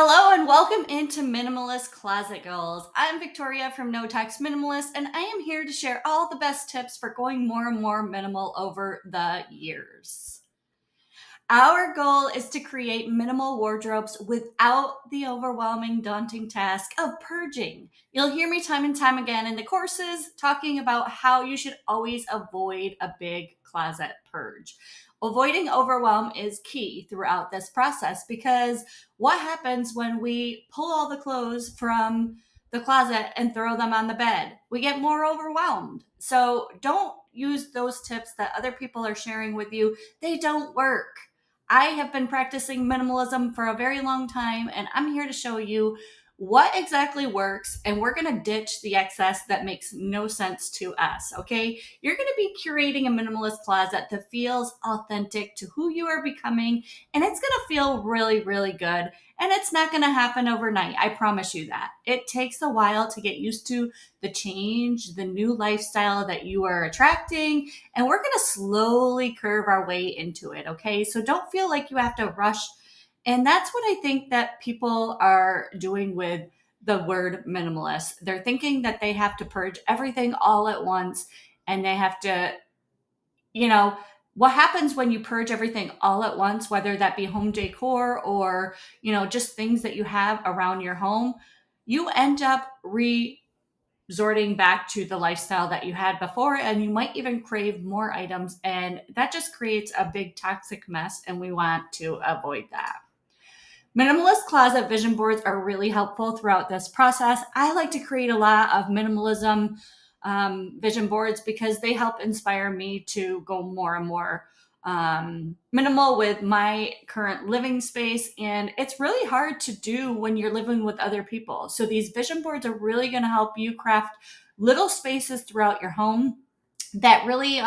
Hello and welcome into Minimalist Closet Goals. I'm Victoria from No Text Minimalist, and I am here to share all the best tips for going more and more minimal over the years. Our goal is to create minimal wardrobes without the overwhelming, daunting task of purging. You'll hear me time and time again in the courses talking about how you should always avoid a big closet purge. Avoiding overwhelm is key throughout this process because what happens when we pull all the clothes from the closet and throw them on the bed? We get more overwhelmed. So don't use those tips that other people are sharing with you. They don't work. I have been practicing minimalism for a very long time, and I'm here to show you what exactly works, and we're going to ditch the excess that makes no sense to us, okay? You're going to be curating a minimalist closet that feels authentic to who you are becoming, and it's going to feel really, really good. And it's not going to happen overnight. I promise you that. It takes a while to get used to the change, the new lifestyle that you are attracting, and we're going to slowly curve our way into it, okay? So don't feel like you have to rush. And that's what I think that people are doing with the word minimalist. They're thinking that they have to purge everything all at once, and they have to, you know, what happens when you purge everything all at once, whether that be home decor or, just things that you have around your home, you end up resorting back to the lifestyle that you had before, and you might even crave more items, and that just creates a big toxic mess, and we want to avoid that. Minimalist closet vision boards are really helpful throughout this process. I like to create a lot of minimalism vision boards because they help inspire me to go more and more minimal with my current living space. And it's really hard to do when you're living with other people. So these vision boards are really going to help you craft little spaces throughout your home that really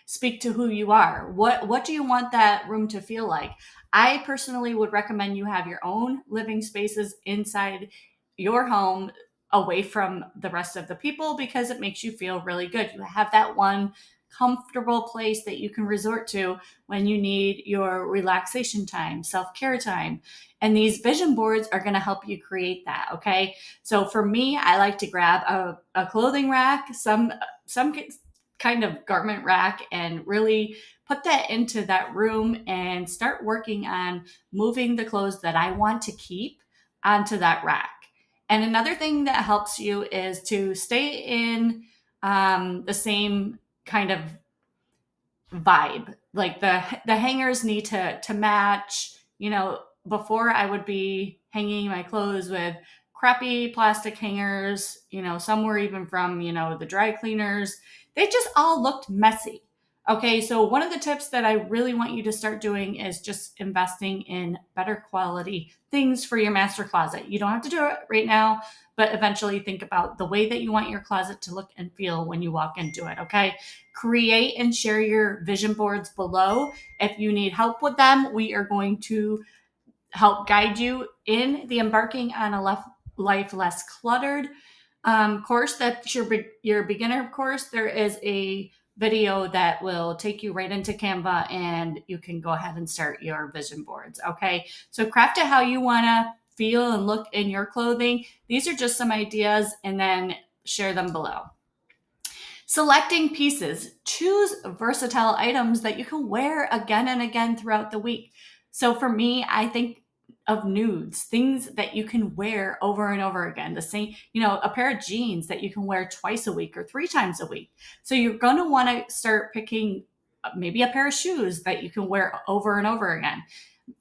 speak to who you are. What do you want that room to feel like? I personally would recommend you have your own living spaces inside your home away from the rest of the people because it makes you feel really good. You have that one comfortable place that you can resort to when you need your relaxation time, self-care time. And these vision boards are going to help you create that, okay? So for me, I like to grab a clothing rack, some kind of garment rack, and really put that into that room and start working on moving the clothes that I want to keep onto that rack. And another thing that helps you is to stay in the same kind of vibe. Like the hangers need to match. Before I would be hanging my clothes with crappy plastic hangers. Some were even from the dry cleaners. They just all looked messy. Okay, so one of the tips that I really want you to start doing is just investing in better quality things for your master closet. You don't have to do it right now, but eventually think about the way that you want your closet to look and feel when you walk into it, okay? Create and share your vision boards below. If you need help with them, we are going to help guide you in the Embarking on a Life Less Cluttered course. That's your beginner course. There is a video that will take you right into Canva, and you can go ahead and start your vision boards. Okay, so craft it how you want to feel and look in your clothing. These are just some ideas, and then share them below. Selecting pieces. Choose versatile items that you can wear again and again throughout the week. So for me, I think of nudes, things that you can wear over and over again. The same, a pair of jeans that you can wear twice a week or 3 times a week. So you're going to want to start picking maybe a pair of shoes that you can wear over and over again.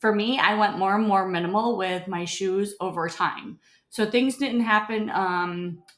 For me, I went more and more minimal with my shoes over time. So things didn't happen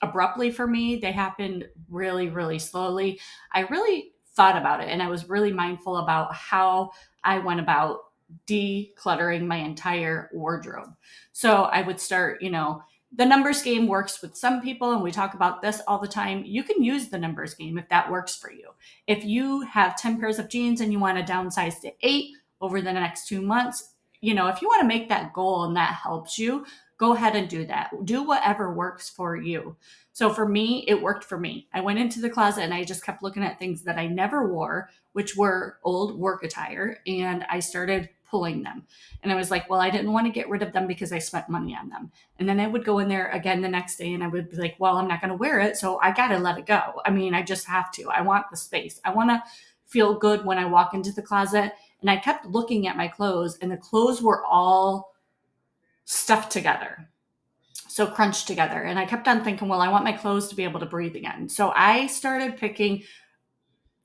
abruptly for me. They happened really, really slowly. I really thought about it, and I was really mindful about how I went about decluttering my entire wardrobe. So I would start, the numbers game works with some people, and we talk about this all the time. You can use the numbers game if that works for you. If you have 10 pairs of jeans and you want to downsize to 8 over the next 2 months, if you want to make that goal and that helps you, go ahead and do that. Do whatever works for you. So for me, it worked for me. I went into the closet and I just kept looking at things that I never wore, which were old work attire. And I started pulling them. And I was like, well, I didn't want to get rid of them because I spent money on them. And then I would go in there again the next day and I would be like, well, I'm not going to wear it. So I got to let it go. I mean, I just have to. I want the space. I want to feel good when I walk into the closet. And I kept looking at my clothes, and the clothes were all stuffed together. So crunched together. And I kept on thinking, well, I want my clothes to be able to breathe again. So I started picking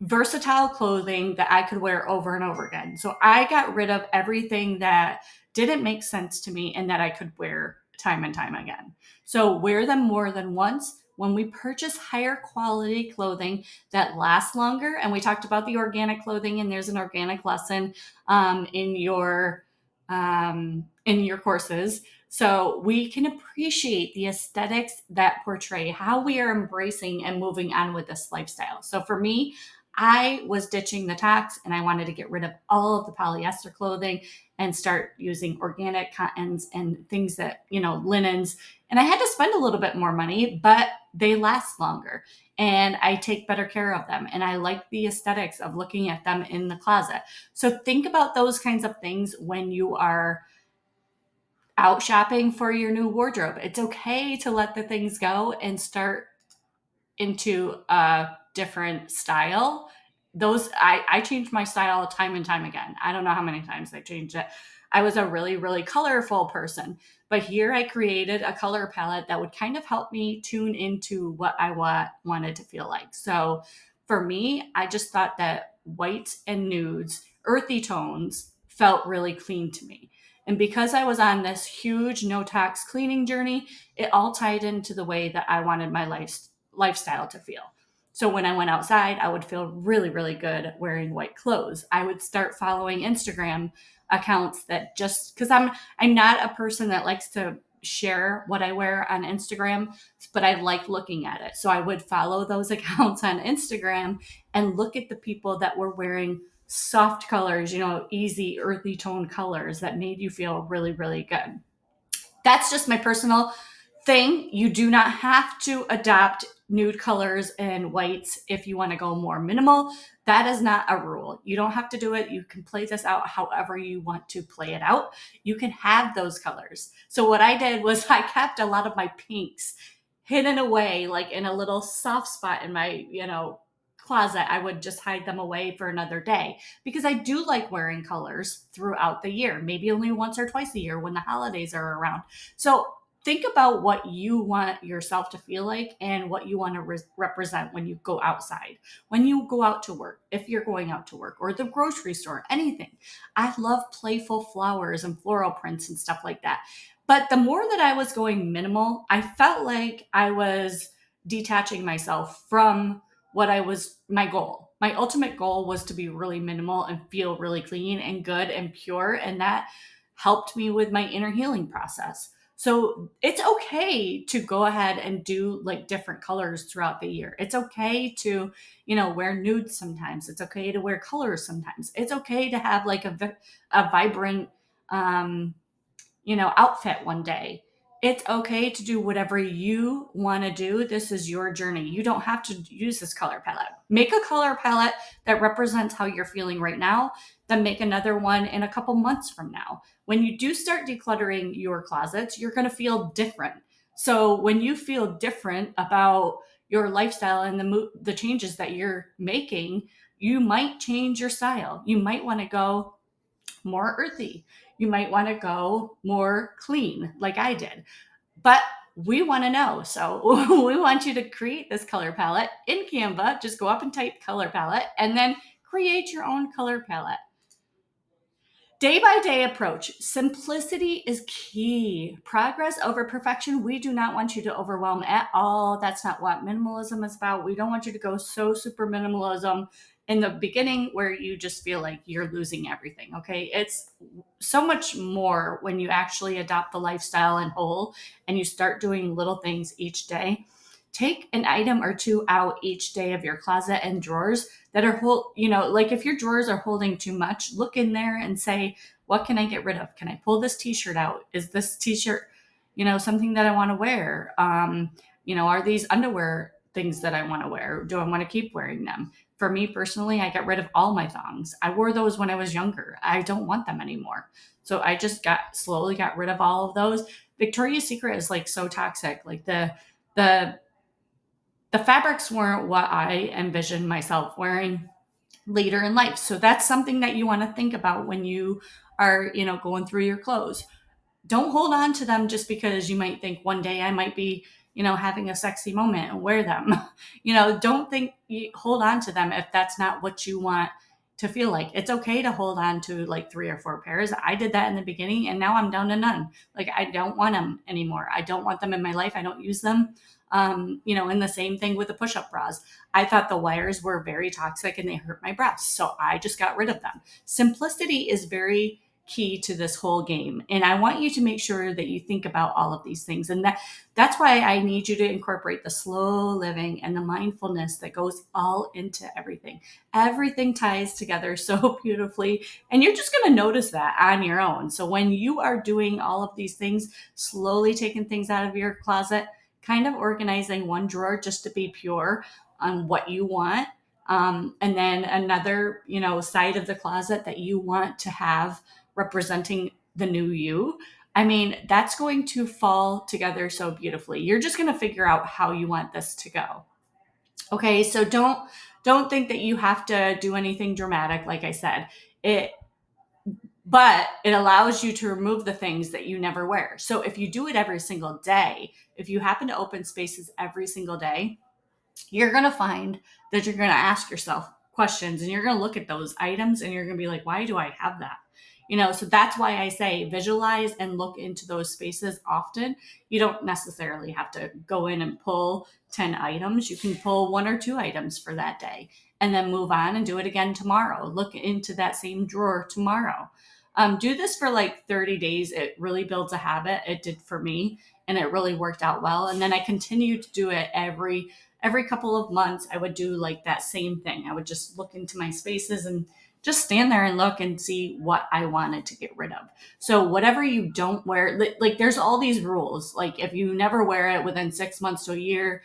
versatile clothing that I could wear over and over again. So I got rid of everything that didn't make sense to me and that I could wear time and time again. So wear them more than once. When we purchase higher quality clothing that lasts longer, and we talked about the organic clothing, and there's an organic lesson in your courses. So we can appreciate the aesthetics that portray how we are embracing and moving on with this lifestyle. So for me, I was ditching the tax and I wanted to get rid of all of the polyester clothing and start using organic cottons and things that, linens. And I had to spend a little bit more money, but they last longer and I take better care of them. And I like the aesthetics of looking at them in the closet. So think about those kinds of things when you are out shopping for your new wardrobe. It's okay to let the things go and start into a different style. I changed my style time and time again. I don't know how many times I changed it. I was a really, really colorful person, but here I created a color palette that would kind of help me tune into what I wanted to feel like. So for me, I just thought that whites and nudes, earthy tones, felt really clean to me. And because I was on this huge no tax cleaning journey, it all tied into the way that I wanted my lifestyle to feel. So when I went outside, I would feel really, really good wearing white clothes. I would start following Instagram accounts that just because I'm not a person that likes to share what I wear on Instagram, but I like looking at it. So I would follow those accounts on Instagram and look at the people that were wearing soft colors, easy earthy tone colors that made you feel really, really good. That's just my personal thing. You do not have to adopt nude colors and whites if you want to go more minimal. That is not a rule. You don't have to do it. You can play this out however you want to play it out. You can have those colors. So what I did was I kept a lot of my pinks hidden away, like in a little soft spot in my, closet. I would just hide them away for another day because I do like wearing colors throughout the year, maybe only once or twice a year when the holidays are around. So think about what you want yourself to feel like and what you want to represent when you go outside, when you go out to work, if you're going out to work or the grocery store, anything. I love playful flowers and floral prints and stuff like that. But the more that I was going minimal, I felt like I was detaching myself from my goal. My ultimate goal was to be really minimal and feel really clean and good and pure. And that helped me with my inner healing process. So it's okay to go ahead and do like different colors throughout the year. It's okay to, wear nudes sometimes. It's okay to wear colors sometimes. It's okay to have like a vibrant, outfit one day. It's okay to do whatever you want to do. This is your journey. You don't have to use this color palette. Make a color palette that represents how you're feeling right now, then make another one in a couple months from now. When you do start decluttering your closets, you're going to feel different. So when you feel different about your lifestyle and the changes that you're making, you might change your style. You might want to go more earthy. You might want to go more clean, like I did. But we want to know. So we want you to create this color palette in Canva. Just go up and type color palette and then create your own color palette. Day by day approach. Simplicity is key. Progress over perfection. We do not want you to overwhelm at all. That's not what minimalism is about. We don't want you to go so super minimalism in the beginning where you just feel like you're losing everything. Okay. It's so much more when you actually adopt the lifestyle in whole and you start doing little things each day. Take an item or two out each day of your closet and drawers that are like if your drawers are holding too much, look in there and say, what can I get rid of? Can I pull this t-shirt out? Is this t-shirt, something that I want to wear? Are these underwear things that I want to wear? Do I want to keep wearing them? For me personally, I got rid of all my thongs. I wore those when I was younger. I don't want them anymore. So I just slowly got rid of all of those. Victoria's Secret is like so toxic. Like the the fabrics weren't what I envisioned myself wearing later in life. So that's something that you want to think about when you are, going through your clothes. Don't hold on to them just because you might think one day I might be, having a sexy moment and wear them. Don't think hold on to them if that's not what you want to feel like. It's okay to hold on to like 3 or 4 pairs. I did that in the beginning and now I'm down to none. Like I don't want them anymore. I don't want them in my life. I don't use them. And the same thing with the push-up bras. I thought the wires were very toxic and they hurt my breasts. So I just got rid of them. Simplicity is very key to this whole game. And I want you to make sure that you think about all of these things. And that's why I need you to incorporate the slow living and the mindfulness that goes all into everything. Everything ties together so beautifully. And you're just going to notice that on your own. So when you are doing all of these things, slowly taking things out of your closet, kind of organizing one drawer just to be pure on what you want. And then another, side of the closet that you want to have representing the new you. I mean, that's going to fall together so beautifully. You're just going to figure out how you want this to go. Okay, so don't think that you have to do anything dramatic, like I said. But it allows you to remove the things that you never wear. So if you do it every single day, if you happen to open spaces every single day, you're going to find that you're going to ask yourself questions and you're going to look at those items and you're going to be like, why do I have that? So that's why I say visualize and look into those spaces often. You don't necessarily have to go in and pull 10 items. You can pull 1 or 2 items for that day and then move on and do it again tomorrow. Look into that same drawer tomorrow. Do this for like 30 days. It really builds a habit. It did for me and it really worked out well. And then I continued to do it every couple of months. I would do like that same thing. I would just look into my spaces and just stand there and look and see what I wanted to get rid of. So whatever you don't wear, like there's all these rules. Like if you never wear it within 6 months to a year,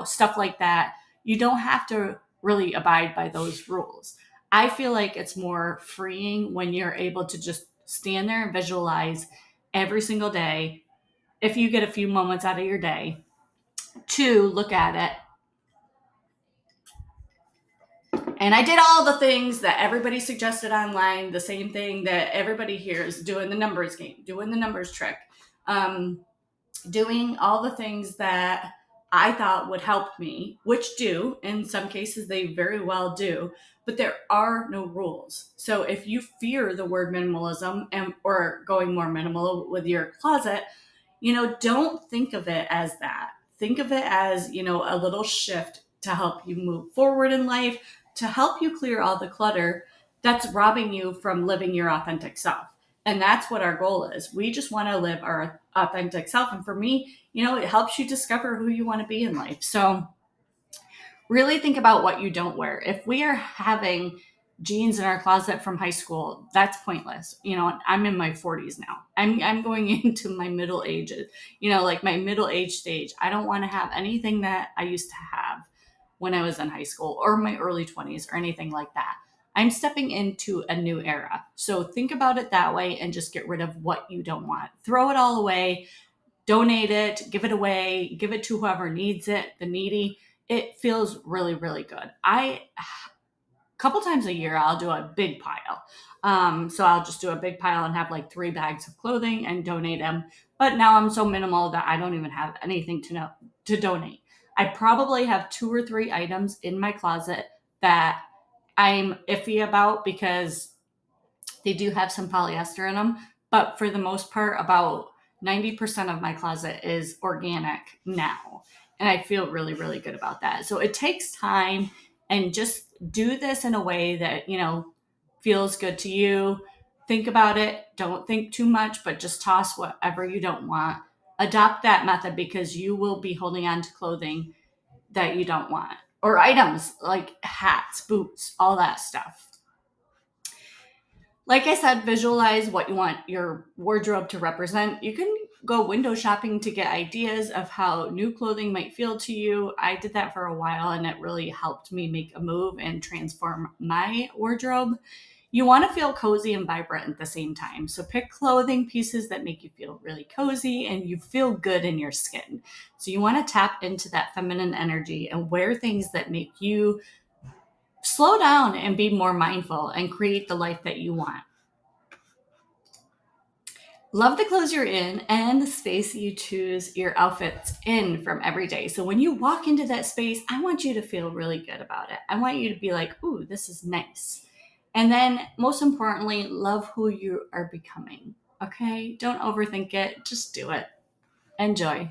stuff like that, you don't have to really abide by those rules. I feel like it's more freeing when you're able to just stand there and visualize every single day. If you get a few moments out of your day to look at it. And I did all the things that everybody suggested online, the same thing that everybody hears, doing the numbers game, doing the numbers trick, doing all the things that I thought would help me, which do, in some cases, they very well do, but there are no rules. So if you fear the word minimalism or going more minimal with your closet, don't think of it as that. Think of it as, a little shift to help you move forward in life, to help you clear all the clutter that's robbing you from living your authentic self. And that's what our goal is. We just want to live our authentic self. And for me, it helps you discover who you want to be in life. So really think about what you don't wear. If we are having jeans in our closet from high school, that's pointless. I'm in my 40s now. I'm going into my middle ages, like my middle age stage. I don't want to have anything that I used to have when I was in high school or my early 20s or anything like that. I'm stepping into a new era. So think about it that way and just get rid of what you don't want. Throw it all away, donate it, give it away, give it to whoever needs it, the needy. It feels really, really good. A couple times a year, I'll do a big pile. So I'll just do a big pile and have like 3 bags of clothing and donate them. But now I'm so minimal that I don't even have anything to donate. I probably have 2 or 3 items in my closet that I'm iffy about because they do have some polyester in them. But for the most part, about 90% of my closet is organic now. And I feel really, really good about that. So it takes time, and just do this in a way that, feels good to you. Think about it. Don't think too much, but just toss whatever you don't want. Adopt that method because you will be holding on to clothing that you don't want, or items like hats, boots, all that stuff. Like I said, visualize what you want your wardrobe to represent. You can go window shopping to get ideas of how new clothing might feel to you. I did that for a while and it really helped me make a move and transform my wardrobe. You want to feel cozy and vibrant at the same time. So pick clothing pieces that make you feel really cozy and you feel good in your skin. So you want to tap into that feminine energy and wear things that make you slow down and be more mindful and create the life that you want. Love the clothes you're in and the space you choose your outfits in from every day. So when you walk into that space, I want you to feel really good about it. I want you to be like, ooh, this is nice. And then most importantly, love who you are becoming. Okay? Don't overthink it. Just do it. Enjoy.